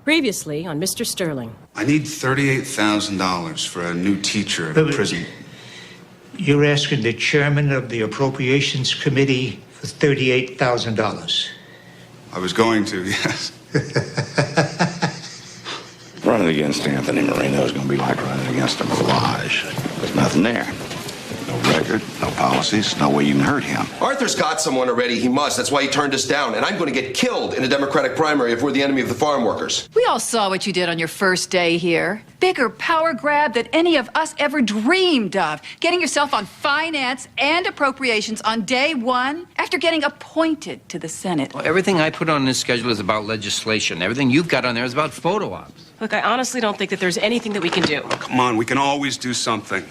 Previously on Mr. Sterling. I need $38,000 for a new teacher at a prison. You're asking the chairman of the Appropriations Committee for $38,000. I was going to, yes. Running against Anthony Marino is going to be like running against a mirage. There's nothing there. No record, no policies, no way you can hurt him. Arthur's got someone already. He must. That's why he turned us down. And I'm going to get killed in a Democratic primary if we're the enemy of the farm workers. We all saw what you did on your first day here. Bigger power grab than any of us ever dreamed of. Getting yourself on finance and appropriations on day one after getting appointed to the Senate. Well, everything I put on this schedule is about legislation. Everything you've got on there is about photo ops. Look, I honestly don't think that there's anything that we can do. Come on, we can always do something.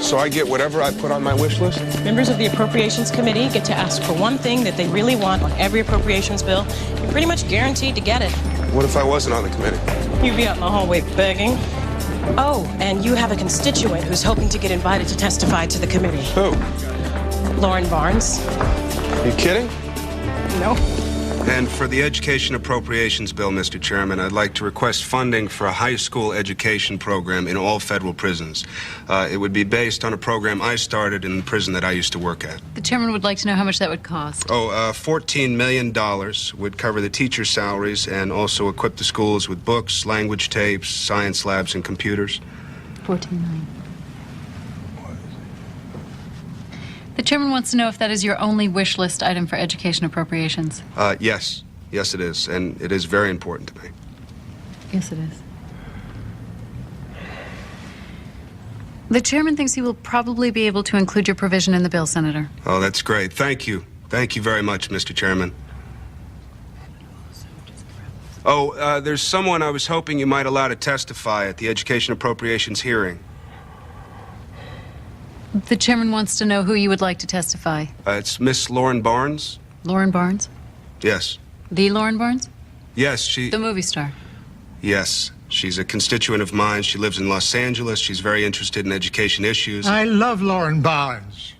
So I get whatever I put on my wish list? Members of the Appropriations Committee get to ask for one thing that they really want on every appropriations bill. You're pretty much guaranteed to get it. What if I wasn't on the committee? You'd be out in the hallway begging. Oh, and you have a constituent who's hoping to get invited to testify to the committee. Who? Lauren Barnes. Are you kidding? No. And for the Education Appropriations Bill, Mr. Chairman, I'd like to request funding for a high school education program in all federal prisons. It would be based on a program I started in the prison that I used to work at. The chairman would like to know how much that would cost. $14 million would cover the teacher salaries and also equip the schools with books, language tapes, science labs, and computers. $14 million. The chairman wants to know if that is your only wish list item for education appropriations. Yes. Yes, it is. And it is very important to me. Yes, it is. The chairman thinks he will probably be able to include your provision in the bill, Senator. Oh, that's great. Thank you. Thank you very much, Mr. Chairman. There's someone I was hoping you might allow to testify at the Education Appropriations hearing. The chairman wants to know who you would like to testify. It's Miss Lauren Barnes. Lauren Barnes? Yes. The Lauren Barnes? Yes, she... The movie star? Yes. She's a constituent of mine. She lives in Los Angeles. She's very interested in education issues. I love Lauren Barnes.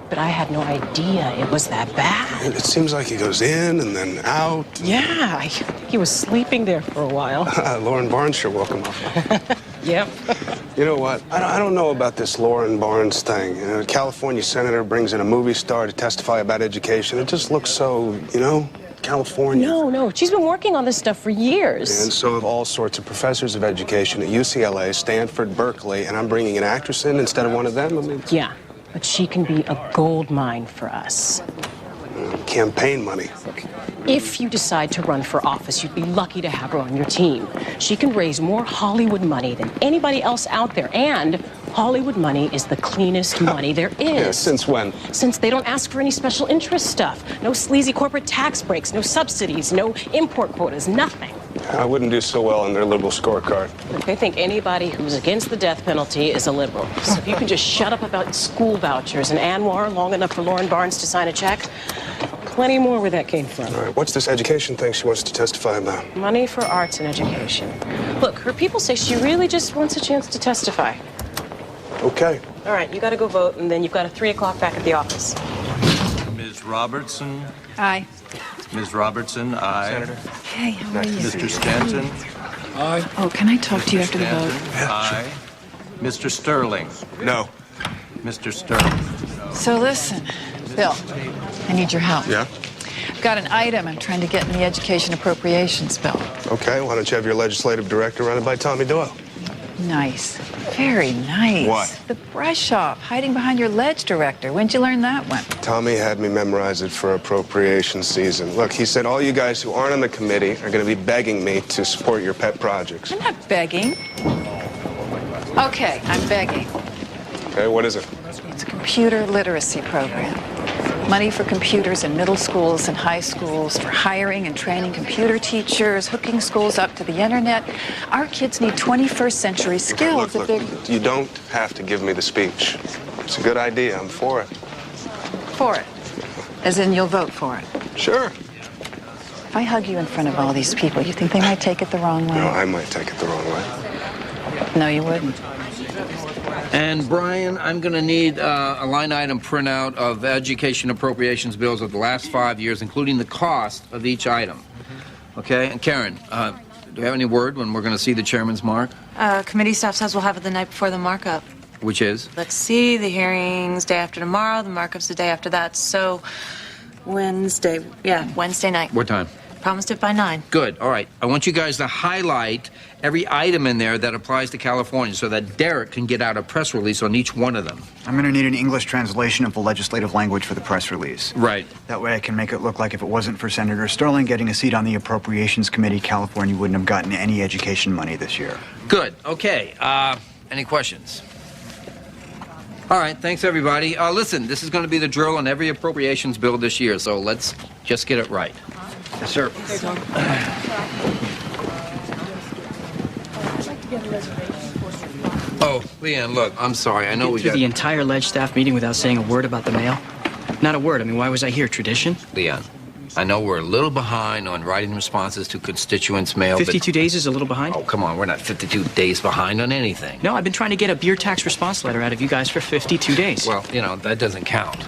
But I had no idea it was that bad. It seems like he goes in and then out. Yeah, he was sleeping there for a while. Lauren Barnes sure woke him up. Yep. You know what? I don't know about this Lauren Barnes thing. A California senator brings in a movie star to testify about education. It just looks so, California. No. She's been working on this stuff for years. And so have all sorts of professors of education at UCLA, Stanford, Berkeley, and I'm bringing an actress in instead of one of them? I mean... Yeah, but she can be a gold mine for us. Campaign money. If you decide to run for office, you'd be lucky to have her on your team. She can raise more Hollywood money than anybody else out there, and Hollywood money is the cleanest money there is. Yeah, since when? Since they don't ask for any special interest stuff. No sleazy corporate tax breaks, no subsidies, no import quotas, nothing. I wouldn't do so well on their liberal scorecard. They think anybody who's against the death penalty is a liberal. So if you can just shut up about school vouchers and Anwar long enough for Lauren Barnes to sign a check, plenty more where that came from. All right, what's this education thing she wants to testify about? Money for arts and education. Look, her people say she really just wants a chance to testify. Okay. All right, you got to go vote, and then you've got a 3 o'clock back at the office. Ms. Robertson? Aye. Ms. Robertson, aye. Senator. Hey, how are you? Mr. Stanton? Aye. Oh, can I talk to you after the Stanton? vote? Aye. Mr. Sterling? No. Mr. Sterling? So listen, Bill, I need your help. Yeah? I've got an item I'm trying to get in the education appropriations bill. Okay, why don't you have your legislative director run it by Tommy Doyle? Nice. Very nice. What? The brush off, hiding behind your ledge director. When'd you learn that one? Tommy had me memorize it for appropriation season. Look, he said all you guys who aren't on the committee are going to be begging me to support your pet projects. I'm not begging. Okay, I'm begging. Okay, what is it? It's a computer literacy program. Money for computers in middle schools and high schools, for hiring and training computer teachers, hooking schools up to the internet. Our kids need 21st century skills. Look, you don't have to give me the speech. It's a good idea. I'm for it. For it. As in you'll vote for it. Sure. If I hug you in front of all these people, you think they might take it the wrong way? No, I might take it the wrong way. No, you wouldn't. And Brian, I'm going to need a line item printout of education appropriations bills of the last 5 years, including the cost of each item. Okay? And Karen, do you have any word when we're going to see the chairman's mark? Committee staff says we'll have it the night before the markup. Which is? Let's see, the hearing's day after tomorrow, the markup's the day after that, so Wednesday night. What time? Promised it by 9. Good. All right. I want you guys to highlight every item in there that applies to California so that Derek can get out a press release on each one of them. I'm going to need an English translation of the legislative language for the press release. Right. That way I can make it look like if it wasn't for Senator Sterling getting a seat on the Appropriations Committee, California wouldn't have gotten any education money this year. Good. Okay. Any questions? All right. Thanks, everybody. Listen, this is going to be the drill on every appropriations bill this year, so let's just get it right. Yes, sir. Oh, Leanne, look, I'm sorry. I know we got... the entire ledge staff meeting without saying a word about the mail? Not a word. I mean, why was I here? Tradition? Leanne, I know we're a little behind on writing responses to constituents' mail, 52 days is a little behind? Oh, come on. We're not 52 days behind on anything. No, I've been trying to get a beer tax response letter out of you guys for 52 days. Well, you know, that doesn't count.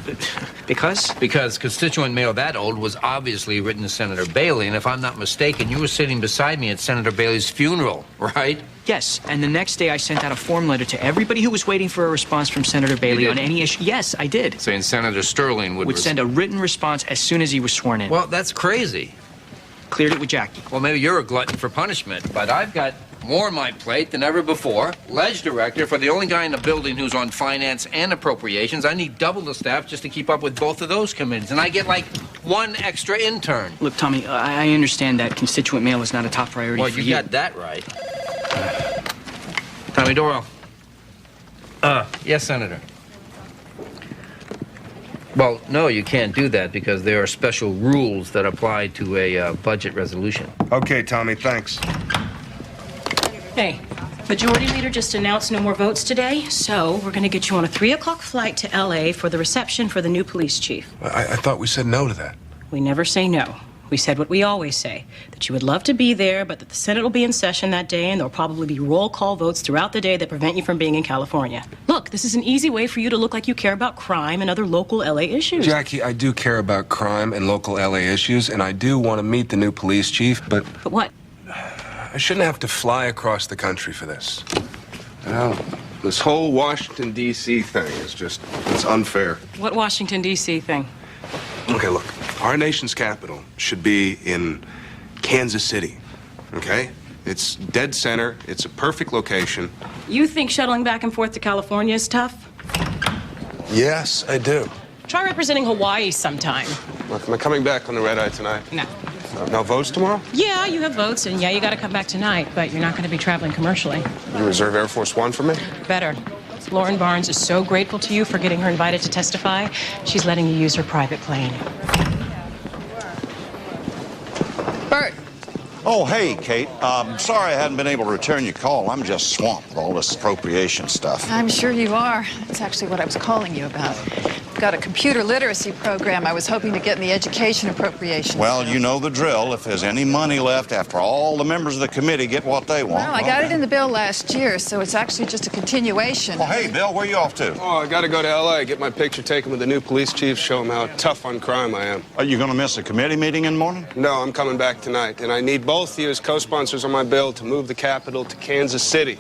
Because? Because constituent mail that old was obviously written to Senator Bailey, and if I'm not mistaken, you were sitting beside me at Senator Bailey's funeral, right? Yes, and the next day I sent out a form letter to everybody who was waiting for a response from Senator Bailey on any issue. Yes, I did. Saying Senator Sterling would send a written response as soon as he was sworn in. Well, that's crazy. Cleared it with Jackie. Well, maybe you're a glutton for punishment, but I've got more on my plate than ever before. Ledge director for the only guy in the building who's on finance and appropriations. I need double the staff just to keep up with both of those committees, and I get like one extra intern. Look, Tommy, I understand that constituent mail is not a top priority for you. Well, you got that right. Tommy Doyle. Yes, Senator. Well, no, you can't do that because there are special rules that apply to a budget resolution. Okay, Tommy, thanks. Hey, Majority Leader just announced no more votes today, so we're going to get you on a 3:00 flight to L.A. for the reception for the new police chief. I thought we said no to that. We never say no. We said what we always say, that you would love to be there, but that the Senate will be in session that day, and there'll probably be roll call votes throughout the day that prevent you from being in California. Look, this is an easy way for you to look like you care about crime and other local L.A. issues. Jackie, I do care about crime and local L.A. issues, and I do want to meet the new police chief, but... But what? I shouldn't have to fly across the country for this. You know, this whole Washington, D.C. thing is just, it's unfair. What Washington, D.C. thing? Okay, look, our nation's capital should be in Kansas City, okay? It's dead center. It's a perfect location. You think shuttling back and forth to California is tough? Yes, I do. Try representing Hawaii sometime. Look, am I coming back on the red eye tonight? No. No votes tomorrow? Yeah, you have votes, and yeah, you got to come back tonight, but you're not going to be traveling commercially. You reserve Air Force One for me? Better. Lauren Barnes is so grateful to you for getting her invited to testify. She's letting you use her private plane. Bert. Oh, hey, Kate. Sorry I hadn't been able to return your call. I'm just swamped with all this appropriation stuff. I'm sure you are. That's actually what I was calling you about. Got a computer literacy program I was hoping to get in the education appropriations. Well, you know the drill. If there's any money left after all the members of the committee get what they want. Well, I got it in the bill last year, so it's actually just a continuation. Well, hey, Bill, where you off to? Oh, I got to go to L.A., get my picture taken with the new police chief, show him how tough on crime I am. Are you going to miss a committee meeting in the morning? No, I'm coming back tonight, and I need both of you as co-sponsors on my bill to move the capital to Kansas City.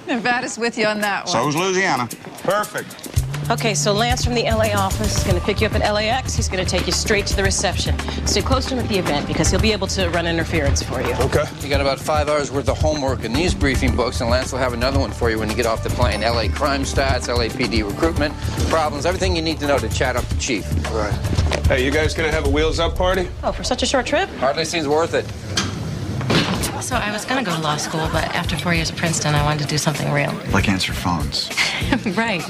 Nevada's with you on that one. So's Louisiana. Perfect. Okay, so Lance from the LA office is going to pick you up at LAX. He's going to take you straight to the reception. Stay close to him at the event because he'll be able to run interference for you. Okay. You got about 5 hours worth of homework in these briefing books, and Lance will have another one for you when you get off the plane. LA crime stats, LAPD recruitment, problems, everything you need to know to chat up the chief. All right. Hey, you guys gonna have a wheels up party? Oh, for such a short trip? Hardly seems worth it. So I was going to go to law school, but after 4 years at Princeton, I wanted to do something real. Like answer phones. Right.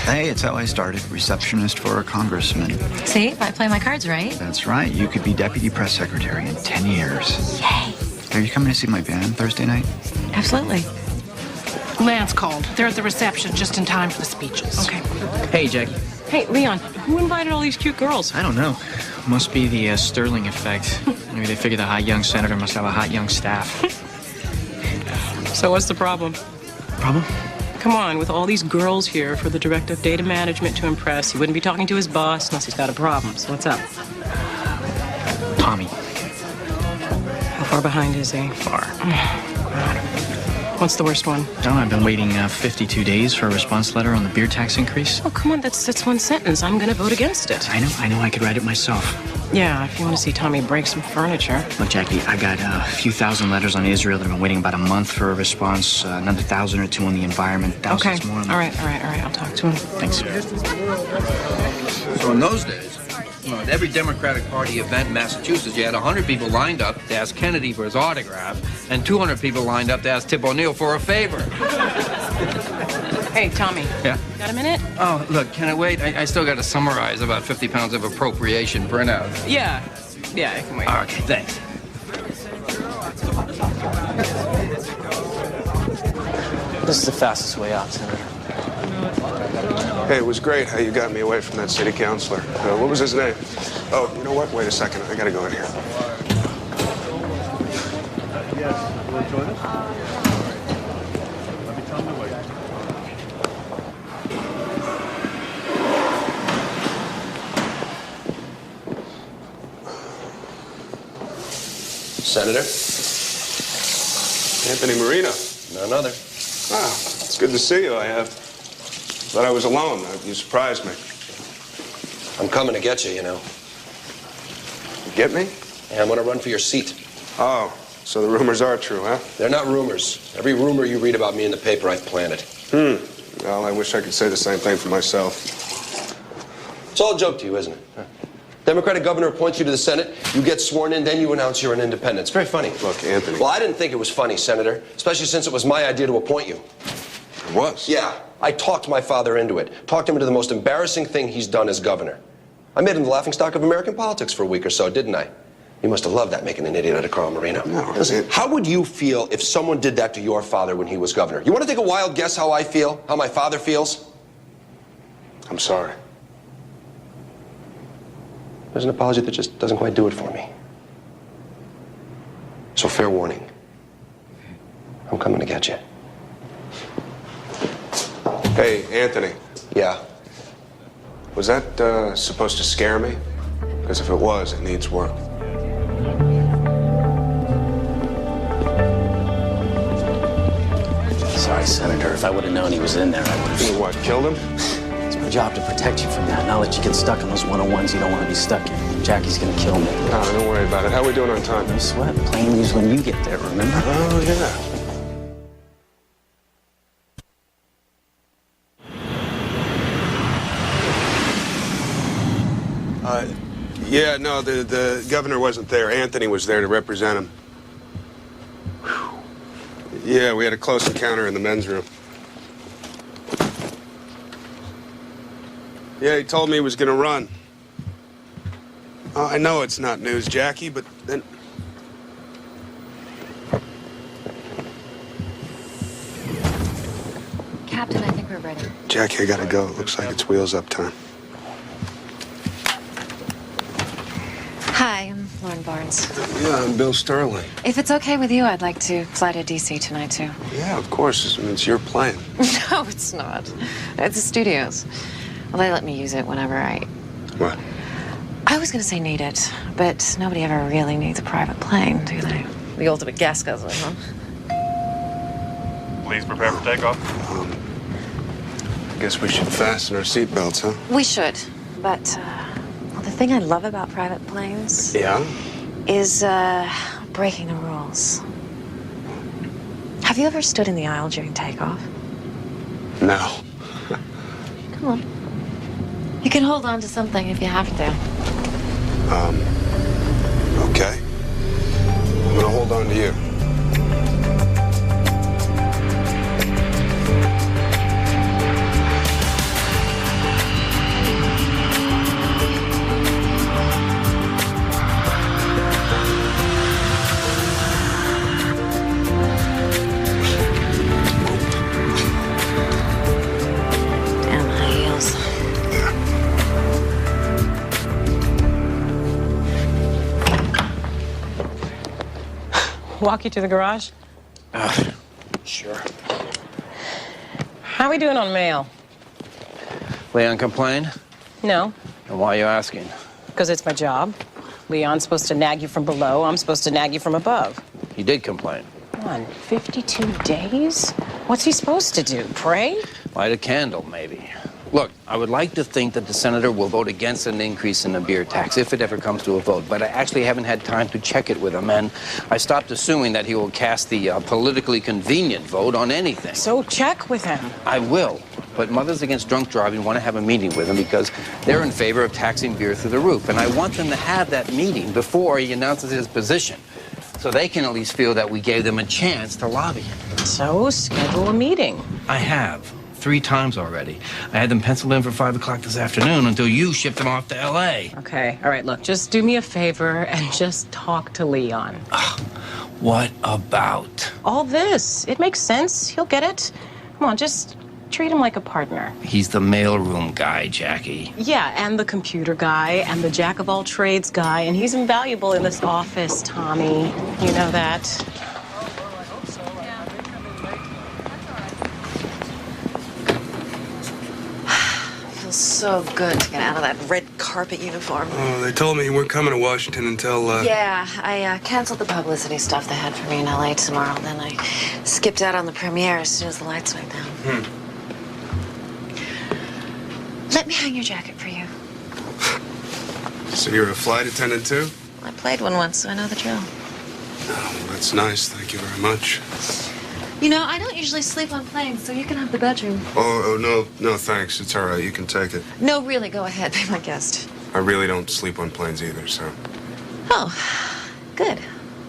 Hey, it's how I started. Receptionist for a congressman. See, if I play my cards right. That's right. You could be deputy press secretary in 10 years. Yay. Are you coming to see my band Thursday night? Absolutely. Lance called. They're at the reception just in time for the speeches. Okay. Hey, Jackie. Hey, Leon, who invited all these cute girls? I don't know. Must be the Sterling effect. Maybe they figure the hot young senator must have a hot young staff. So what's the problem? Problem? Come on, with all these girls here for the director of data management to impress, he wouldn't be talking to his boss unless he's got a problem. So what's up? Tommy. How far behind is he? Far. What's the worst one? No, I've been waiting 52 days for a response letter on the beer tax increase. Oh, come on, that's one sentence. I'm gonna vote against it. I know I could write it myself. Yeah, if you want to see Tommy break some furniture. Look, Jackie, I got a few thousand letters on Israel that have been waiting about a month for a response, another 1,000 or 2 on the environment, thousands more on the... All right, I'll talk to him. Thanks. So in those days, at every Democratic Party event in Massachusetts, you had 100 people lined up to ask Kennedy for his autograph and 200 people lined up to ask Tip O'Neill for a favor. Hey, Tommy. Yeah? Got a minute? Oh, look, can I wait? I still got to summarize about 50 pounds of appropriation printout. Yeah, I can wait. Okay, thanks. This is the fastest way out, Senator. Hey, it was great how you got me away from that city councilor. What was his name? Oh, you know what? Wait a second. I gotta go in here. Senator? Anthony Marino. None other. Ah, it's good to see you. I thought I was alone. You surprised me. I'm coming to get you, you know. You get me? Yeah, I'm gonna run for your seat. Oh, so the rumors are true, huh? They're not rumors. Every rumor you read about me in the paper, I've planted. Well, I wish I could say the same thing for myself. It's all a joke to you, isn't it? Democratic governor appoints you to the Senate, you get sworn in, then you announce you're an independent. It's very funny. Look, Anthony. Well, I didn't think it was funny, Senator, especially since it was my idea to appoint you. It was? Yeah, I talked my father into it. Talked him into the most embarrassing thing he's done as governor. I made him the laughingstock of American politics for a week or so, didn't I? You must have loved that, making an idiot out of Carl Marino. No, listen, how would you feel if someone did that to your father when he was governor? You want to take a wild guess how I feel? How my father feels? I'm sorry. There's an apology that just doesn't quite do it for me. So fair warning. I'm coming to get you. Hey, Anthony. Yeah? Was that supposed to scare me? Because if it was, it needs work. Sorry, Senator. If I would have known he was in there, I would have... You what, killed him? It's my job to protect you from that, not let you get stuck on those 101s you don't want to be stuck in. Jackie's gonna kill me. No, don't worry about it. How are we doing on time? No sweat. Plane leaves when you get there, remember? Oh, yeah. Yeah, no, the governor wasn't there. Anthony was there to represent him. Whew. Yeah, we had a close encounter in the men's room. Yeah, he told me he was going to run. Oh, I know it's not news, Jackie, but then... Captain, I think we're ready. Jackie, I gotta go. It looks like it's wheels up time. Hi, I'm Lauren Barnes. Yeah, I'm Bill Sterling. If it's okay with you, I'd like to fly to D.C. tonight, too. Yeah, of course. It's your plane. No, it's not. It's the studios. Well, they let me use it whenever I... What? I was going to say need it, but nobody ever really needs a private plane, do they? The ultimate gas guzzler, huh? Please prepare for takeoff. Guess we should fasten our seatbelts, huh? We should. But, well, the thing I love about private planes Yeah? is, breaking the rules. Have you ever stood in the aisle during takeoff? No. Come on. You can hold on to something if you have to. Okay. I'm gonna hold on to you. Damn high heels. Walk you to the garage? Sure. How we doing on mail? Leon complain? No, And why are you asking? because it's my job. Leon's supposed to nag you from below. I'm supposed to nag you from above. He did complain. Come on, 52 days? What's he supposed to do? Pray? Light a candle, maybe. Look, I would like to think that the senator will vote against an increase in the beer tax, if it ever comes to a vote. But I actually haven't had time to check it with him, and I stopped assuming that he will cast the politically convenient vote on anything. So check with him. I will. But Mothers Against Drunk Driving want to have a meeting with him because they're in favor of taxing beer through the roof. And I want them to have that meeting before he announces his position, so they can at least feel that we gave them a chance to lobby him. So schedule a meeting. I have. 3 times already. I had them penciled in for 5 o'clock this afternoon until you shipped them off to L.A. Okay, all right, look, just do me a favor and just talk to Leon. What about? All this. It makes sense. He'll get it. Come on, just treat him like a partner. He's the mailroom guy, Jackie. Yeah, and the computer guy, and the jack of all trades guy, and he's invaluable in this office, Tommy. You know that. Feels so good to get out of that red carpet uniform. Oh, they told me you weren't coming to Washington until, Yeah, I canceled the publicity stuff they had for me in L.A. tomorrow. Then I skipped out on the premiere as soon as the lights went down. Let me hang your jacket for you. So you're a flight attendant, too? I played one once, so I know the drill. Oh, that's nice. Thank you very much. You know, I don't usually sleep on planes, so you can have the bedroom. Oh, no, thanks. It's all right. You can take it. No, really, go ahead. Be my guest. I really don't sleep on planes either, so. Oh, good.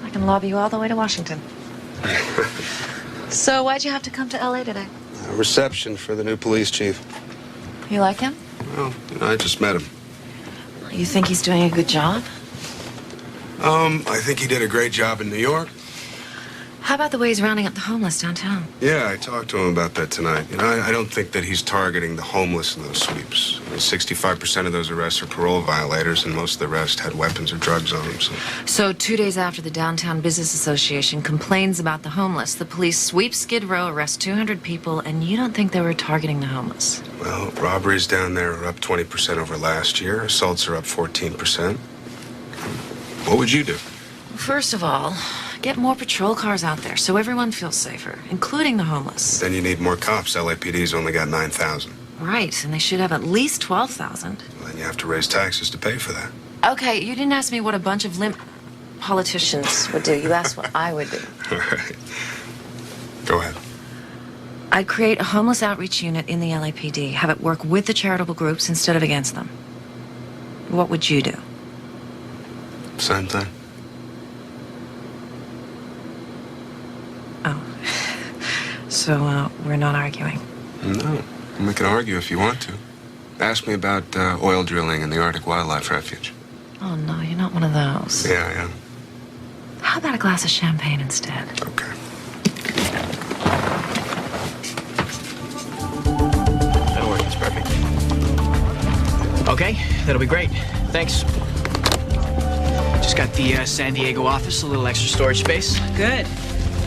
I can lobby you all the way to Washington. So why'd you have to come to L.A. today? A reception for the new police chief. You like him? Well, I just met him. You think he's doing a good job? I think he did a great job in New York. How about the way he's rounding up the homeless downtown? Yeah, I talked to him about that tonight. You know, I don't think that he's targeting the homeless in those sweeps. 65% of those arrests are parole violators, and most of the rest had weapons or drugs on them, so. So 2 days after the Downtown Business Association complains about the homeless, the police sweep Skid Row, arrest 200 people, and you don't think they were targeting the homeless? Well, robberies down there are up 20% over last year. Assaults are up 14%. What would you do? First of all, get more patrol cars out there so everyone feels safer, including the homeless. Then you need more cops. LAPD's only got 9,000. Right, and they should have at least 12,000. Well, then you have to raise taxes to pay for that. Okay, you didn't ask me what a bunch of limp politicians would do. You asked what I would do. All right. Go ahead. I'd create a homeless outreach unit in the LAPD, have it work with the charitable groups instead of against them. What would you do? Same thing. So, we're not arguing. No. We can argue if you want to. Ask me about oil drilling in the Arctic Wildlife Refuge. Oh, no, you're not one of those. Yeah, I am. How about a glass of champagne instead? Okay. That'll work. It's perfect. Okay, that'll be great. Thanks. Just got the San Diego office, a little extra storage space. Good.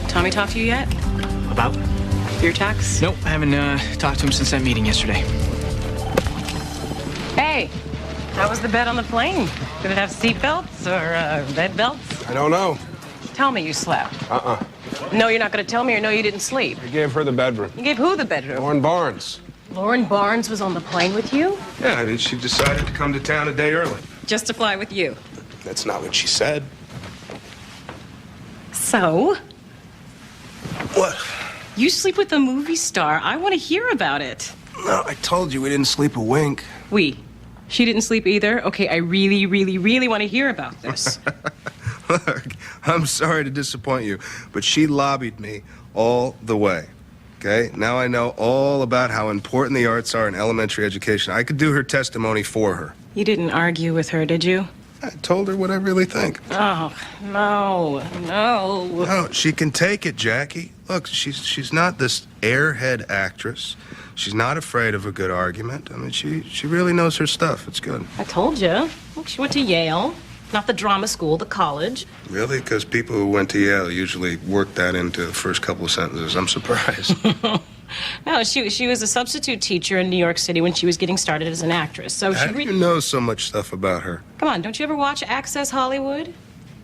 Tommy talked to you yet? About? Beer tax? Nope, I haven't talked to him since that meeting yesterday. Hey, how was the bed on the plane? Did it have seat belts or bed belts? I don't know. Tell me you slept. Uh-uh. No, you're not going to tell me, or no, you didn't sleep. I gave her the bedroom. You gave who the bedroom? Lauren Barnes. Lauren Barnes was on the plane with you? Yeah, I mean, she decided to come to town a day early. Just to fly with you. That's not what she said. So? What? You sleep with a movie star. I want to hear about it. No, I told you we didn't sleep a wink. She didn't sleep either? Okay, I really, really, really want to hear about this. Look, I'm sorry to disappoint you, but she lobbied me all the way. Okay? Now I know all about how important the arts are in elementary education. I could do her testimony for her. You didn't argue with her, did you? I told her what I really think. Oh, no. No, she can take it, Jackie. Look, she's not this airhead actress. She's not afraid of a good argument. I mean, she really knows her stuff. It's good. I told you. Look, she went to Yale. Not the drama school, the college. Really? Because people who went to Yale usually work that into the first couple of sentences. I'm surprised. No, she was a substitute teacher in New York City when she was getting started as an actress. So How do you know so much stuff about her? Come on, don't you ever watch Access Hollywood?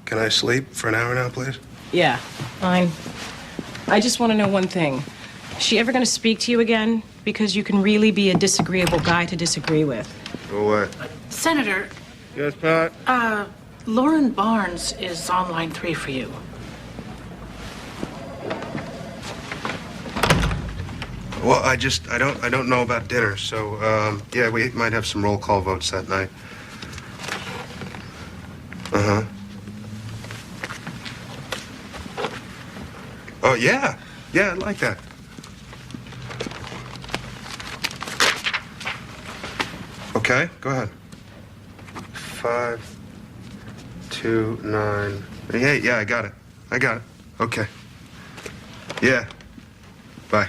Can I sleep for an hour now, please? Yeah, fine. I just want to know one thing. Is she ever going to speak to you again? Because you can really be a disagreeable guy to disagree with. Go away. Senator, Yes, Pat? Lauren Barnes is on line 3 for you. Well, I don't know about dinner, so, yeah, we might have some roll call votes that night. Uh-huh. Oh, yeah. Yeah, I'd like that. Okay, go ahead. 5, 2, 9, 8. Yeah, I got it. Okay. Yeah. Bye.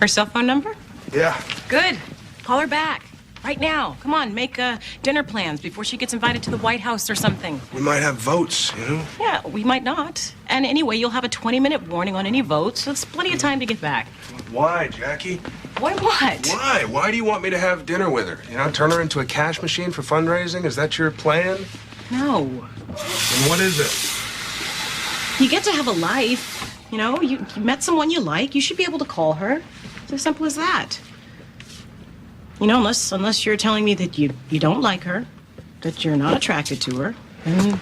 Her cell phone number? Yeah. Good. Call her back. Right now. Come on, make dinner plans before she gets invited to the White House or something. We might have votes, you know? Yeah, we might not. And anyway, you'll have a 20-minute warning on any votes, so it's plenty of time to get back. Why, Jackie? Why what? Why? Why do you want me to have dinner with her? You know, turn her into a cash machine for fundraising? Is that your plan? No. And what is it? You get to have a life. You know, you met someone you like, you should be able to call her. It's as simple as that. You know, unless you're telling me that you don't like her, that you're not attracted to her, then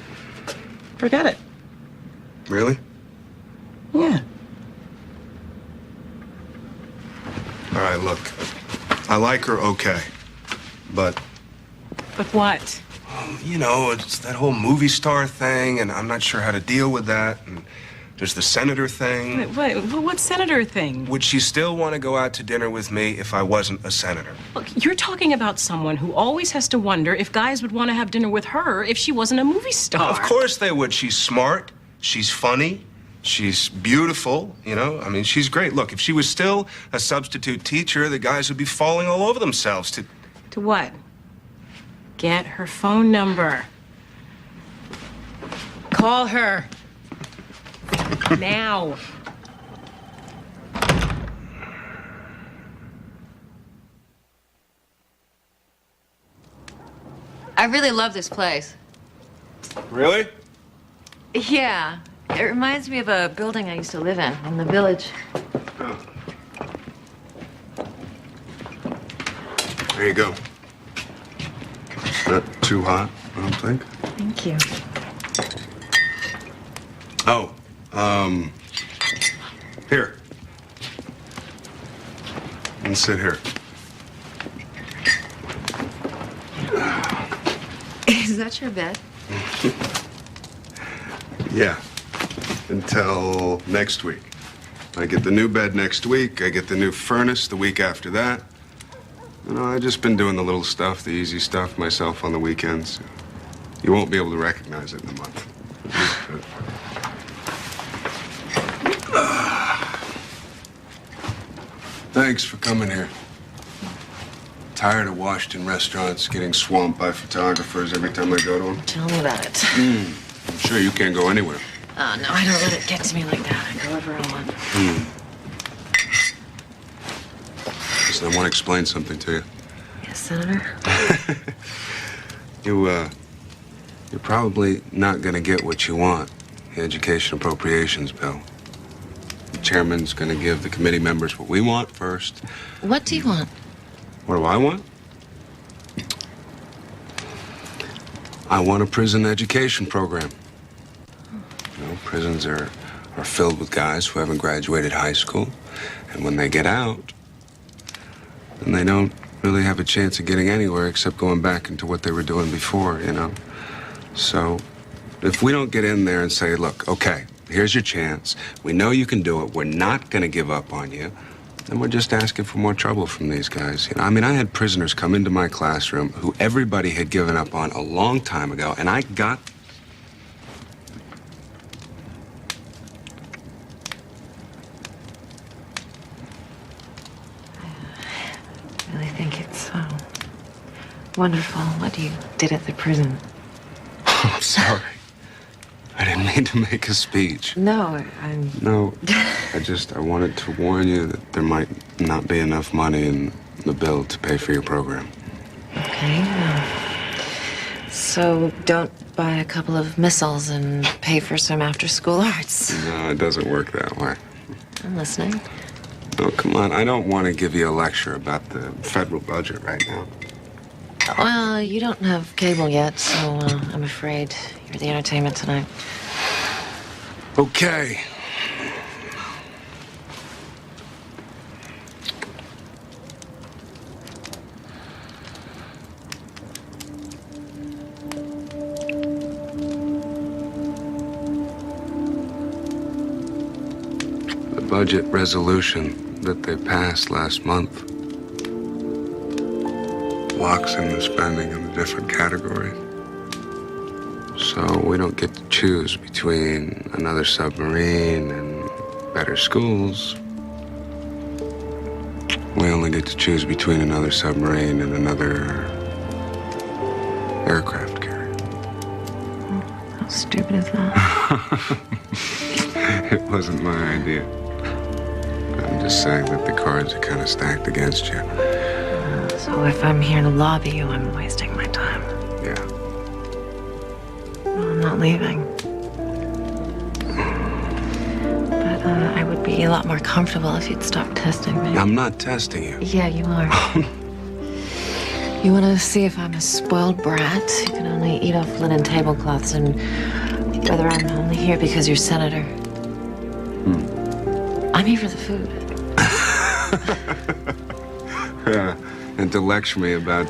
forget it. Really? Yeah. All right, look. I like her okay. But, But what? you know, it's that whole movie star thing, and I'm not sure how to deal with that. And there's the senator thing. What senator thing? Would she still want to go out to dinner with me if I wasn't a senator? Look, you're talking about someone who always has to wonder if guys would want to have dinner with her if she wasn't a movie star. Of course they would. She's smart. She's funny. She's beautiful, you know? I mean, she's great. Look, if she was still a substitute teacher, the guys would be falling all over themselves to... To what? Get her phone number. Call her. Now. I really love this place. Really? Yeah. It reminds me of a building I used to live in the village. Oh. There you go. Not too hot, I don't think. Thank you. Oh, here. And sit here. Is that your bed? Yeah. Until next week. I get the new bed next week. I get the new furnace the week after that. You know, I've just been doing the little stuff, the easy stuff myself on the weekends. You won't be able to recognize it in a month. Thanks for coming here. Tired of Washington restaurants getting swamped by photographers every time I go to them. Tell me about it. I'm sure you can't go anywhere. Oh, no, I don't let it get to me like that. I go wherever I want. Listen, I want to explain something to you. Yes, Senator? You're probably not going to get what you want, the education appropriations bill. chairman's going to give the committee members what we want first. What do you want? What do I want? I want a prison education program. You know, prisons are filled with guys who haven't graduated high school, and when they get out, then they don't really have a chance of getting anywhere except going back into what they were doing before, you know. So if we don't get in there and say, look, okay, here's your chance. We know you can do it. We're not going to give up on you. Then we're just asking for more trouble from these guys. You know, I mean, I had prisoners come into my classroom who everybody had given up on a long time ago, and I got... I really think it's so wonderful what you did at the prison. I'm sorry. I didn't mean to make a speech. No, I'm... No, I wanted to warn you that there might not be enough money in the bill to pay for your program. Okay. So don't buy a couple of missiles and pay for some after-school arts. No, it doesn't work that way. I'm listening. No, come on. I don't want to give you a lecture about the federal budget right now. Well, you don't have cable yet, so I'm afraid you're the entertainment tonight. Okay. The budget resolution that they passed last month locks in the spending in the different categories. So we don't get to choose between another submarine and better schools. We only get to choose between another submarine and another aircraft carrier. How stupid is that? It wasn't my idea. I'm just saying that the cards are kind of stacked against you. So if I'm here to lobby you, I'm wasting my time. Yeah. Well, I'm not leaving. But I would be a lot more comfortable if you'd stop testing me. I'm not testing you. Yeah, you are. You want to see if I'm a spoiled brat who can only eat off linen tablecloths, and whether I'm only here because you're senator. I'm here for the food. Yeah. And to lecture me about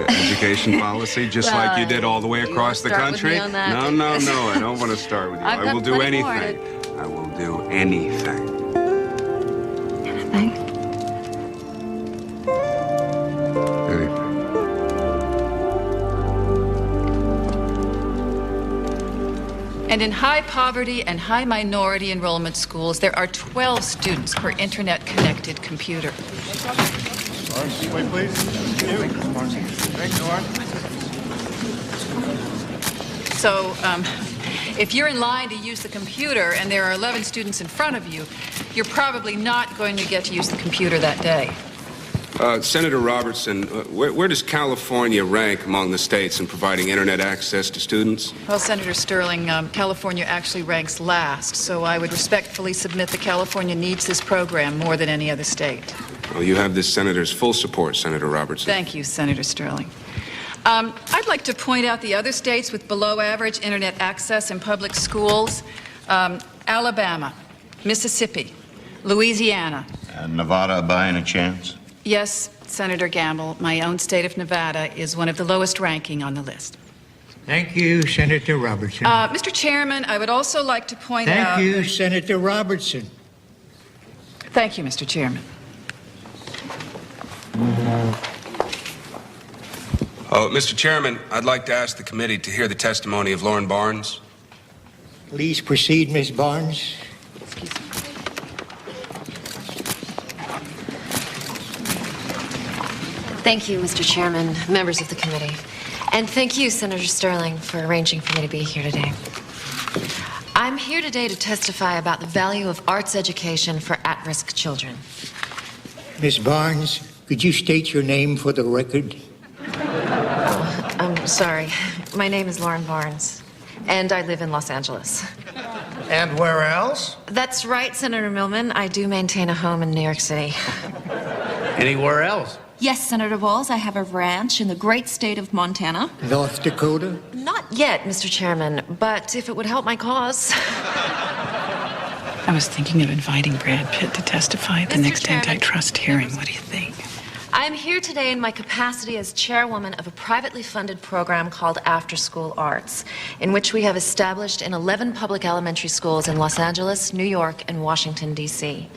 education policy, just like you did all the way across the country? No, I don't want to start with you. I will do anything. I will do anything. Anything? Anything. And in high poverty and high minority enrollment schools, there are 12 students per internet-connected computer. Wait, please. So, if you're in line to use the computer and there are 11 students in front of you, you're probably not going to get to use the computer that day. Senator Robertson, where does California rank among the states in providing internet access to students? Well, Senator Sterling, California actually ranks last, so I would respectfully submit that California needs this program more than any other state. Well, you have this senator's full support, Senator Robertson. Thank you, Senator Sterling. I'd like to point out the other states with below-average internet access in public schools. Alabama, Mississippi, Louisiana. And Nevada by any chance? Yes, Senator Gamble, my own state of Nevada is one of the lowest ranking on the list. Thank you, Senator Robertson. Mr. Chairman, I would also like to point out... Thank you, Senator Robertson. Thank you, Mr. Chairman. Mr. Chairman, I'd like to ask the committee to hear the testimony of Lauren Barnes. Please proceed, Ms. Barnes. Thank you, Mr. Chairman, members of the committee. And thank you, Senator Sterling, for arranging for me to be here today. I'm here today to testify about the value of arts education for at-risk children. Ms. Barnes, could you state your name for the record? I'm sorry. My name is Lauren Barnes, and I live in Los Angeles. And where else? That's right, Senator Millman. I do maintain a home in New York City. Anywhere else? Yes, Senator Walls, I have a ranch in the great state of Montana. North Dakota? Not yet, Mr. Chairman, but if it would help my cause. I was thinking of inviting Brad Pitt to testify at the Mr. next Chairman, antitrust hearing. What do you think? I am here today in my capacity as chairwoman of a privately funded program called After School Arts, in which we have established in 11 public elementary schools in Los Angeles, New York, and Washington, D.C.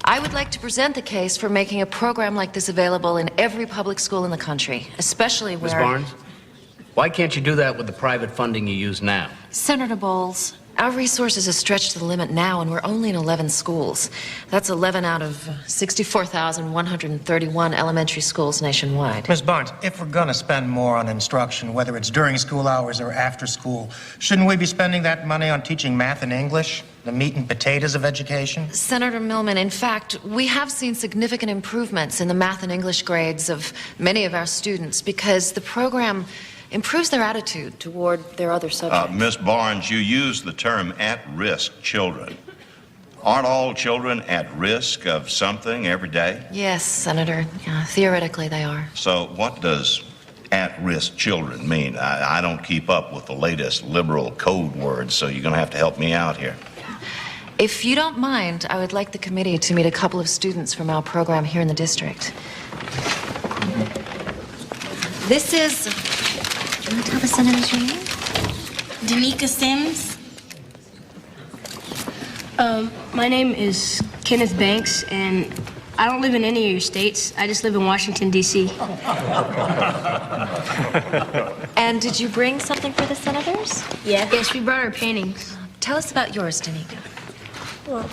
I would like to present the case for making a program like this available in every public school in the country, especially where... Ms. Barnes, why can't you do that with the private funding you use now? Senator Bowles. Our resources are stretched to the limit now, and we're only in 11 schools. That's 11 out of 64,131 elementary schools nationwide. Ms. Barnes, if we're going to spend more on instruction, whether it's during school hours or after school, shouldn't we be spending that money on teaching math and English, the meat and potatoes of education? Senator Millman, in fact, we have seen significant improvements in the math and English grades of many of our students because the program improves their attitude toward their other subjects. Miss Barnes, you use the term at-risk children. Aren't all children at risk of something every day? Yes, Senator. Theoretically, they are. So what does at-risk children mean? I don't keep up with the latest liberal code words, so you're going to have to help me out here. If you don't mind, I would like the committee to meet a couple of students from our program here in the district. This is... Do you want to tell the senators your name? Danica Sims. My name is Kenneth Banks, and I don't live in any of your states. I just live in Washington, D.C. And did you bring something for the senators? Yeah. Yes, we brought our paintings. Tell us about yours, Danica. Well,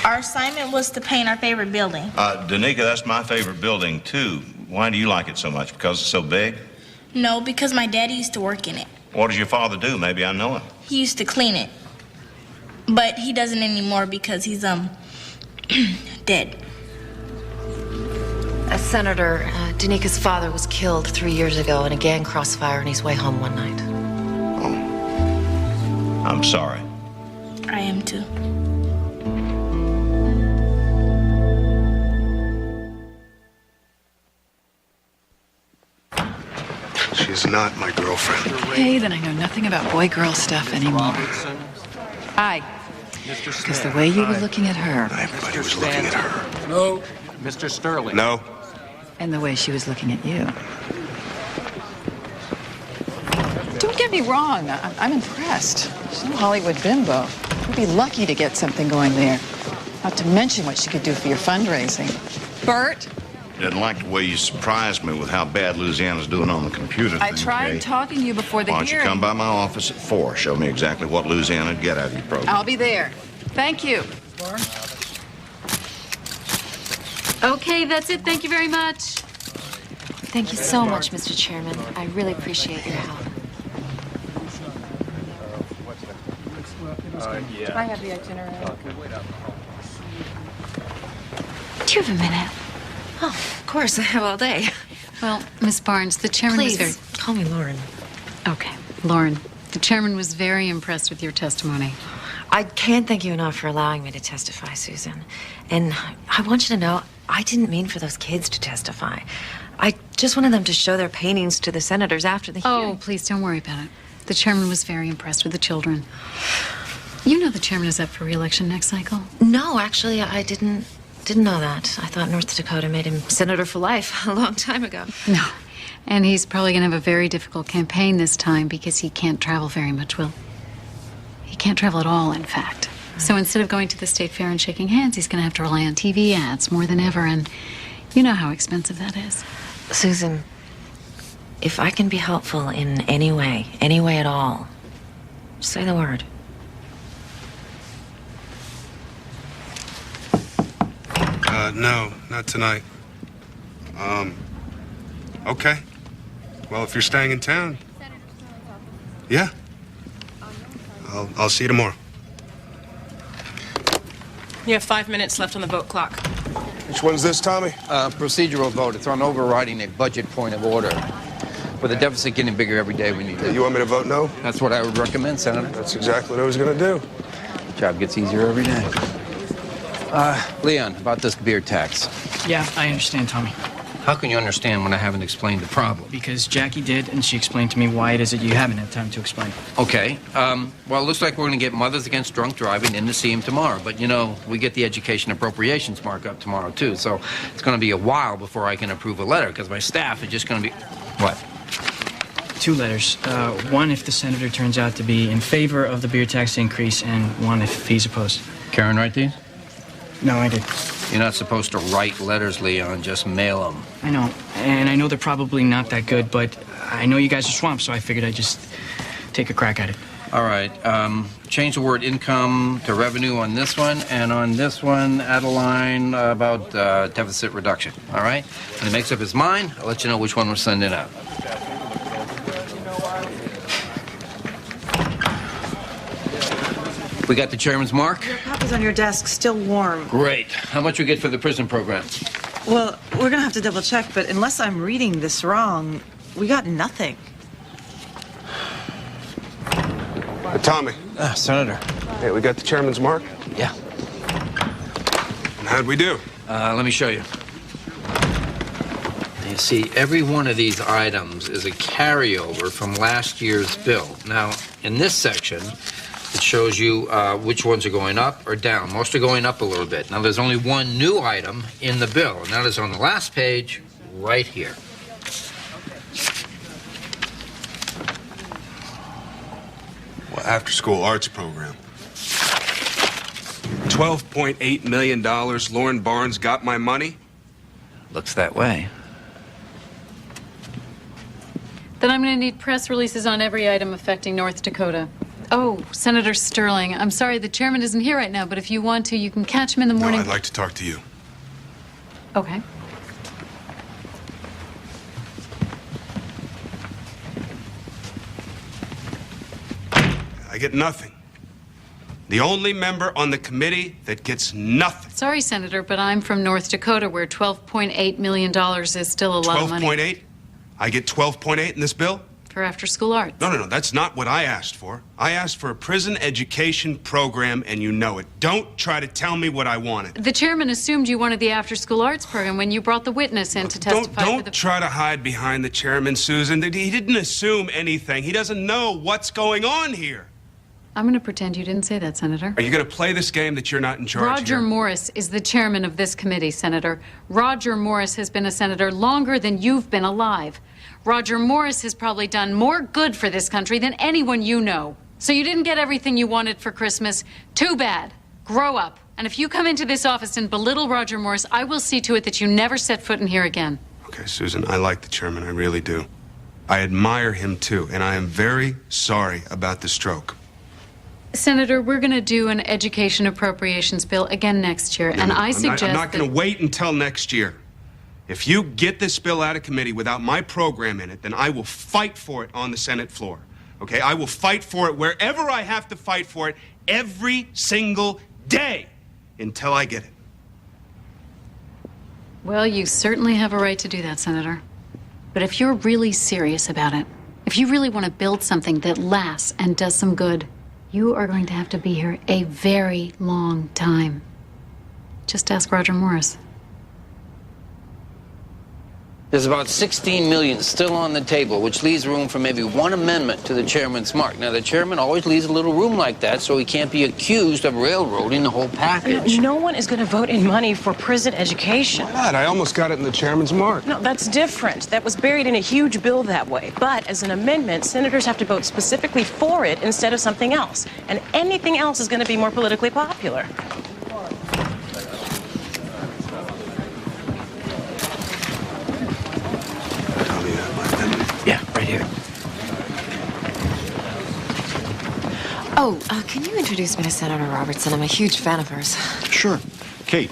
our assignment was to paint our favorite building. Danica, that's my favorite building, too. Why do you like it so much? Because it's so big? No, because my daddy used to work in it. What does your father do? Maybe I know him. He used to clean it. But he doesn't anymore because he's, dead. Senator, Danica's father was killed 3 years ago in a gang crossfire on his way home one night. Oh. I'm sorry. I am too. She's not my girlfriend. Okay, then I know nothing about boy-girl stuff anymore. Aye. Because the way you were looking at her... Everybody was looking at her. No. Mr. Sterling. No. And the way she was looking at you. Don't get me wrong. I'm impressed. She's no Hollywood bimbo. You'd be lucky to get something going there. Not to mention what she could do for your fundraising. Bert? Didn't like the way you surprised me with how bad Louisiana's doing on the computer thing. I tried talking to you before the Why don't you hearing. come by my office at 4? Show me exactly what Louisiana'd get out of your program. I'll be there. Thank you. Okay, that's it. Thank you very much. Thank you so much, Mr. Chairman. I really appreciate your help. Do I have the itinerary? Do you have a minute? Oh, of course. I have all day. Well, Miss Barnes, the chairman Please, was very... call me Lauren. Okay, Lauren. The chairman was very impressed with your testimony. I can't thank you enough for allowing me to testify, Susan. And I want you to know, I didn't mean for those kids to testify. I just wanted them to show their paintings to the senators after the hearing. Oh, please don't worry about it. The chairman was very impressed with the children. You know the chairman is up for re-election next cycle? No, actually, I didn't know that. I thought North Dakota made him senator for life a long time ago. No. And he's probably going to have a very difficult campaign this time because he can't travel very much, Will. He can't travel at all, in fact. So instead of going to the state fair and shaking hands, he's going to have to rely on TV ads more than ever, and you know how expensive that is. Susan, if I can be helpful in any way at all, say the word. No, not tonight. Okay. Well, if you're staying in town, yeah. I'll see you tomorrow. You have 5 minutes left on the vote clock. Which one's this, Tommy? Procedural vote. It's on overriding a budget point of order. With the deficit getting bigger every day, we need to... You want me to vote no? That's what I would recommend, Senator. That's exactly what I was going to do. Job gets easier every day. Leon, about this beer tax. Yeah, I understand, Tommy. How can you understand when I haven't explained the problem? Because Jackie did, and she explained to me why it is that you haven't had time to explain. Okay. Well, it looks like we're going to get Mothers Against Drunk Driving in to see him tomorrow. But, you know, we get the education appropriations markup tomorrow, too. So it's going to be a while before I can approve a letter, because my staff is just going to be... What? 2 letters. One if the senator turns out to be in favor of the beer tax increase, and one if he's opposed. Karen write these? No, I did. You're not supposed to write letters, Leon. Just mail them. I know. And I know they're probably not that good, but I know you guys are swamped, so I figured I'd just take a crack at it. All right. Change the word income to revenue on this one, and on this one, add a line about deficit reduction. All right? When he makes up his mind, I'll let you know which one we're sending out. We got the chairman's mark? Your copy's on your desk, still warm. Great. How much we get for the prison program? Well, we're gonna have to double check, but unless I'm reading this wrong, we got nothing. Tommy. Senator. Hey, we got the chairman's mark? Yeah. And how'd we do? Let me show you. You see, every one of these items is a carryover from last year's bill. Now, in this section, it shows you which ones are going up or down. Most are going up a little bit. Now, there's only one new item in the bill, and that is on the last page, right here. Well, after-school arts program. $12.8 million. Lauren Barnes got my money? Looks that way. Then I'm going to need press releases on every item affecting North Dakota. Oh, Senator Sterling, I'm sorry the chairman isn't here right now, but if you want to, you can catch him in the morning. No, I'd like to talk to you. Okay. I get nothing. The only member on the committee that gets nothing. Sorry, Senator, but I'm from North Dakota, where $12.8 million is still a lot of money. 12.8? I get 12.8 in this bill? For after-school arts. No, that's not what I asked for. I asked for a prison education program, and you know it. Don't try to tell me what I wanted. The chairman assumed you wanted the after-school arts program when you brought the witness in to testify for the... Don't try to hide behind the chairman, Susan. He didn't assume anything. He doesn't know what's going on here. I'm going to pretend you didn't say that, Senator. Are you going to play this game that you're not in charge Roger here? Morris is the chairman of this committee, Senator. Roger Morris has been a senator longer than you've been alive. Roger Morris has probably done more good for this country than anyone you know. So you didn't get everything you wanted for Christmas. Too bad. Grow up. And if you come into this office and belittle Roger Morris, I will see to it that you never set foot in here again. Okay, Susan, I like the chairman. I really do. I admire him, too, and I am very sorry about the stroke. Senator, we're going to do an education appropriations bill again next year, and I suggest I'm not going to wait until next year. If you get this bill out of committee without my program in it, then I will fight for it on the Senate floor. Okay? I will fight for it wherever I have to fight for it every single day until I get it. Well, you certainly have a right to do that, Senator. But if you're really serious about it, if you really want to build something that lasts and does some good, you are going to have to be here a very long time. Just ask Roger Morris. There's about $16 million still on the table, which leaves room for maybe one amendment to the chairman's mark. Now, the chairman always leaves a little room like that so he can't be accused of railroading the whole package. No one is going to vote in money for prison education. Why not? I almost got it in the chairman's mark. No, that's different. That was buried in a huge bill that way. But as an amendment, senators have to vote specifically for it instead of something else. And anything else is going to be more politically popular. Yeah, right here. Oh, can you introduce me to Senator Robertson? I'm a huge fan of hers. Sure. Kate.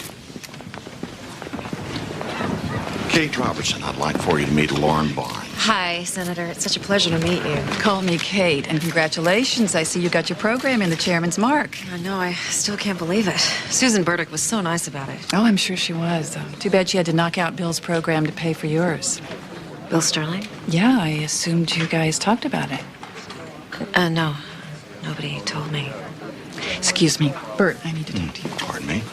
Kate Robertson, I'd like for you to meet Lauren Barnes. Hi, Senator. It's such a pleasure to meet you. Call me Kate, and congratulations. I see you got your program in the chairman's mark. I know. I still can't believe it. Susan Burdick was so nice about it. Oh, I'm sure she was. Too bad she had to knock out Bill's program to pay for yours. Bill Sterling? Yeah, I assumed you guys talked about it. No. Nobody told me. Excuse me. Bert, I need to talk to you. Pardon me?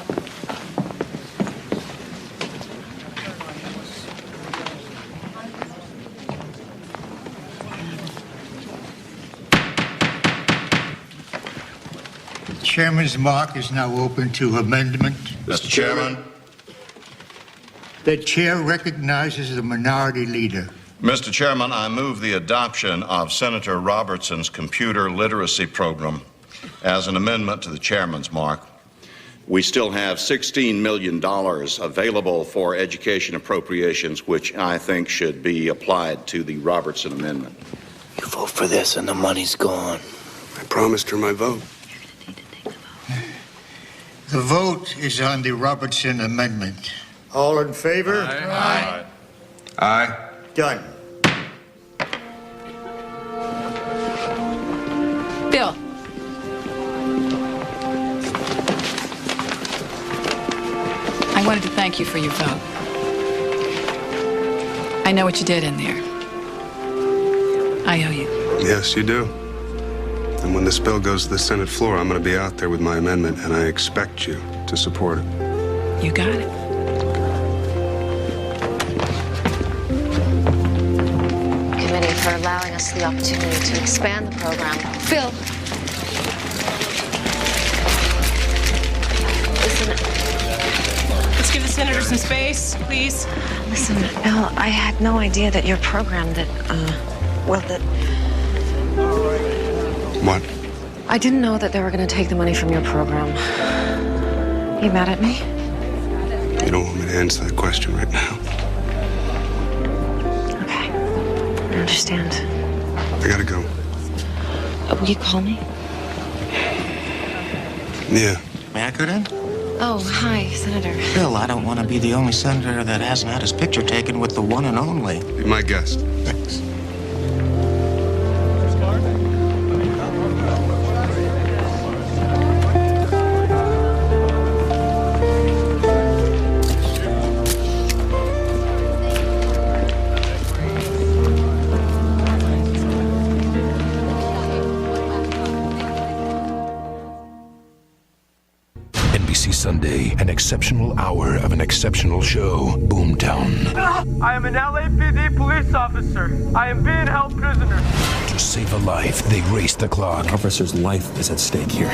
Chairman's mark is now open to amendment. Mr. Chairman. The chair recognizes the minority leader. Mr. Chairman, I move the adoption of Senator Robertson's computer literacy program as an amendment to the chairman's mark. We still have $16 million available for education appropriations, which I think should be applied to the Robertson amendment. You vote for this and the money's gone. I promised her my vote. The vote is on the Robertson amendment. All in favor? Aye. Aye. Done. Bill. I wanted to thank you for your vote. I know what you did in there. I owe you. Yes, you do. And when this bill goes to the Senate floor, I'm going to be out there with my amendment, and I expect you to support it. You got it. Committee for allowing us the opportunity to expand the program. Bill. Listen. Let's give the senator some space, please. Listen, Bill, I had no idea that your program that. What? I didn't know that they were going to take the money from your program. You mad at me? You don't want me to answer that question right now. Okay. I understand. I gotta go. Will you call me? Yeah. May I cut in? Oh, hi, Senator. Bill, I don't want to be the only senator that hasn't had his picture taken with the one and only. Be my guest. Thanks. Sunday, an exceptional hour of an exceptional show. Boomtown. I am an LAPD police officer. I am being held prisoner. To save a life, they race the clock. An officer's life is at stake here.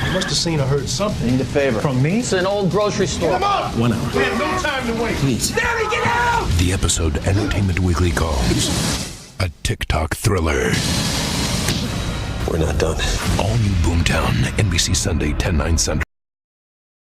You must have seen or heard something. Need a favor. From me? It's an old grocery store. Get him up! 1 hour. We have no time to wait. Please. Daddy, get out! The episode Entertainment Weekly calls a TikTok thriller. We're not done. All new Boomtown, NBC Sunday, 10/9 Central.